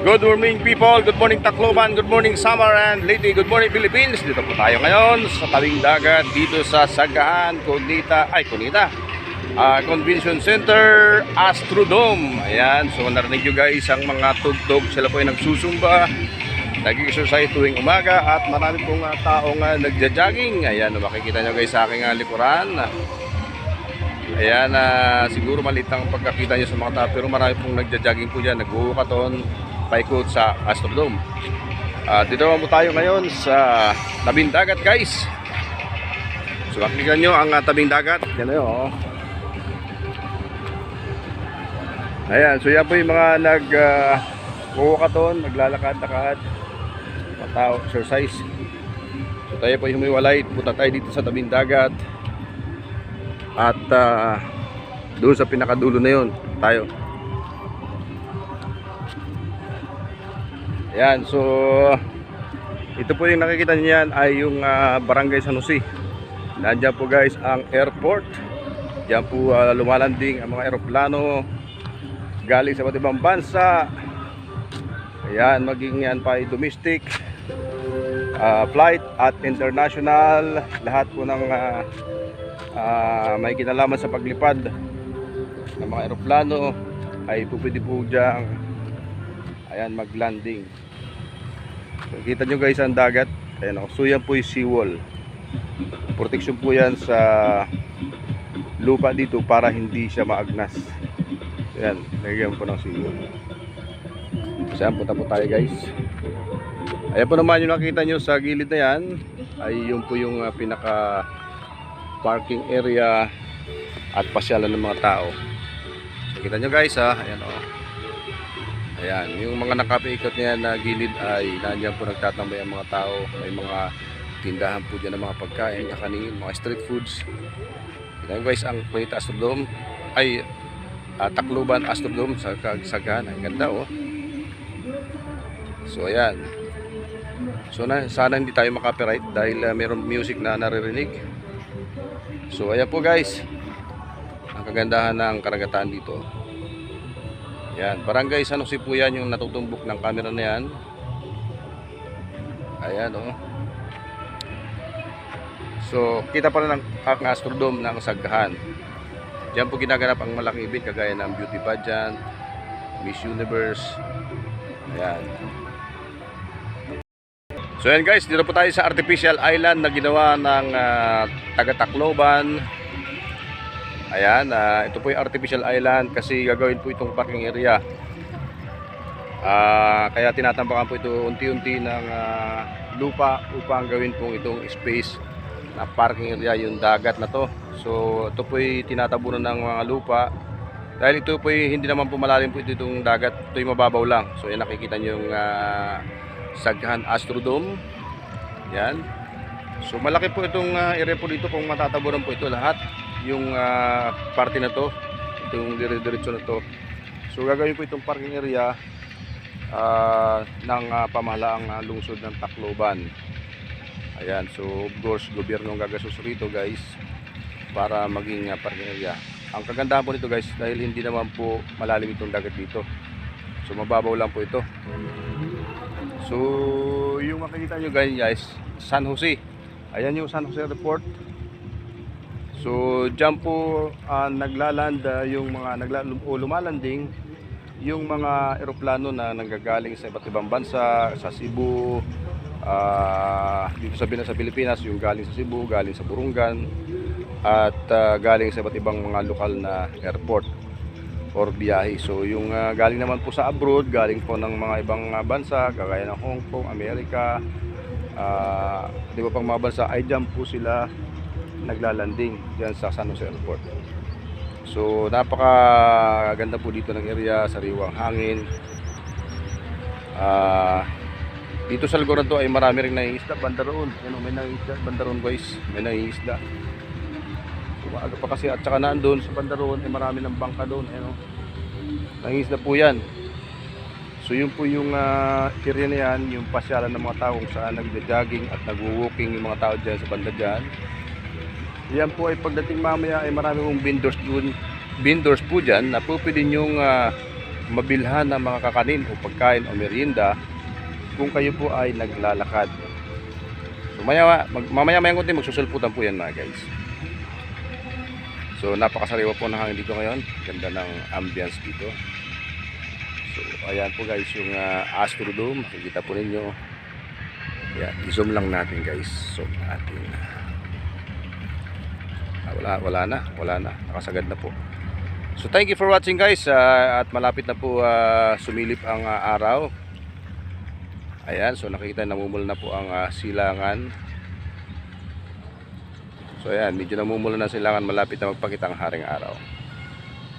Good morning people, good morning Tacloban, good morning Samar and Leyte, good morning Philippines. Dito po tayo ngayon sa tabing dagat dito sa Sagahan, Convention Center, Astrodome. Ayan, so narinig nyo guys ang mga tugtog, sila po ay nagsusumba, nag-exercise tuwing umaga at marami pong taong nagja-jogging. Ayan, makikita nyo guys sa aking likuran. Ayan, siguro maliit ang pagkakita nyo sa mga tao, pero marami pong nagja-jogging po dyan, nag-walkathon, paikot sa Astrodome. Dito naman po tayo ngayon sa tabing dagat guys. So makikita nyo ang tabing dagat. Yan na yun, oh. Ayan, so yan po yung mga nag-walkathon, naglalakad-lakad, mga tao, exercise. So tayo po yung humiwalay, punta tayo dito sa tabing dagat. At doon sa pinakadulo na yun tayo. Ayan, so ito po yung nakikita niyo yan ay yung Barangay San Jose. Nandiyan po guys ang airport. Diyan po lumalanding ang mga eroplano galing sa iba't ibang bansa. Ayan, maging yan pa ay domestic flight at international. Lahat po ng may kinalaman sa paglipad ng mga eroplano ay pwede po dyan, ayan, mag-landing. So, kita nyo guys ang dagat. Ayan, so yan po yung seawall. Protection po yan sa lupa dito para hindi siya maagnas. Ayan, lagyan po ng seawall. So yan, punta po tayo guys. Ayan po naman yung nakita nyo sa gilid na yan ay yun po yung pinaka parking area at pasyalan ng mga tao. So, kita nyo guys ayan o. Ayan, yung mga nakapaikot niya na gilid ay nandiyan po nagtatambay ang mga tao. May mga tindahan po dyan ng mga pagkain, kakanin, mga street foods. Kita nyo guys ang Planeta Astrodome ay Tacloban Astrodome sa Sagahan. Ang ganda o. So ayan. So sana hindi tayo makapiright dahil mayroong music na naririnig. So ayan po guys ang kagandahan ng karagatan dito. Ayan, Barangay San Jose po yan yung natutumbok ng camera na yan. Ayan o. So kita pa rin ang Astrodome ng Sagahan. Diyan po ginaganap ang malaking event kagaya ng beauty pageant, Miss Universe. Ayan. So yan guys, dito po tayo sa artificial island na ginawa ng taga Tacloban. Ayan, ito po yung artificial island kasi gagawin po itong parking area. Kaya tinatambakan po ito unti-unti ng lupa upang gawin po itong space na parking area, yung dagat na to. So ito po yung tinatabunan ng mga lupa. Dahil ito po yung hindi naman po malalim po itong dagat, ito yung mababaw lang. So yan nakikita nyo yung Sagahan Astrodome. Yan. So malaki po itong area po dito kung matatabunan po ito lahat. Yung parte na to, itong dire-diretso na to. So gagawin po itong parking area ng pamahalaang lungsod ng Tacloban. Ayan, so of course gobyerno ang gagasos rito guys para maging parking area. Ang kagandahan po nito guys dahil hindi naman po malalim itong dagat dito. So mababaw lang po ito. So yung makikita nyo guys, San Jose. Ayan yung San Jose Airport. So dyan po naglaland yung mga lumalanding yung mga eroplano na nanggagaling sa iba't ibang bansa, sa Cebu, dito sa Pilipinas, yung galing sa Cebu, galing sa Burungan, at galing sa iba't ibang mga lokal na airport or biyahe. So yung galing naman po sa abroad, galing po ng mga ibang bansa kagaya ng Hong Kong, Amerika, di ba pang mga bansa ay dyan po sila naglalanding dyan sa San Jose Airport. So napakaganda po dito ng area, sariwang hangin. Dito sa lugar na to ay marami rin nangingisda, banda roon. May nangingisda banda roon guys, may nangingisda. Umaga pa kasi at saka nandun sa banda roon ay marami ng bangka doon. Nangingisda po yan. So yun po yung area na yan, yung pasyalan ng mga tao kung saan nagja-jogging at nagwo-walking yung mga tao dyan sa banda dyan. Yan po ay pagdating mamaya ay marami pong vendors po dyan na po pwede nyong mabilhan ng mga kakanin o pagkain o merienda kung kayo po ay naglalakad. So mamaya-maya konti magsusulputan po yan mga guys. So napakasariwa po ng hangin dito ngayon. Ganda ng ambience dito. So ayan po guys yung Astrodome. Makikita po ninyo. Ayan, i-zoom lang natin guys. Zoom natin. Wala na. Nakasagad na po. So thank you for watching guys. At malapit na po sumilip ang araw. Ayan, so nakikita namumula na po ang silangan. So ayan, medyo namumula na silangan, malapit na magpakita ang haring araw.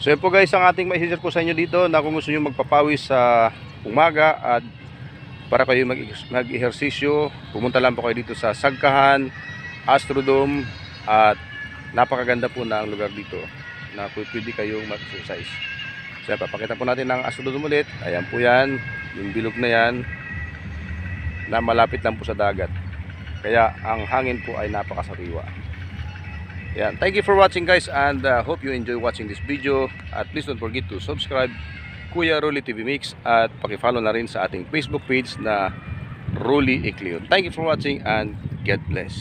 So yun po guys ang ating maishishare po sa inyo dito, na kung gusto nyo magpapawis sa umaga at para kayo mag-ehersisyo, pumunta lang po kayo dito sa Sagkahan Astrodome. At napakaganda po na ang lugar dito na pwede kayong mag-exercise. So papakita po natin ang Astrodome ulit. Ayan po yan, yung bilog na yan na malapit lang po sa dagat, kaya ang hangin po ay napakasariwa. Yan. Thank you for watching guys, and hope you enjoy watching this video. At please don't forget to subscribe Kuya Rolly TV Mix, at paki-follow na rin sa ating Facebook page na Rolly Ecleon. Thank you for watching and God bless.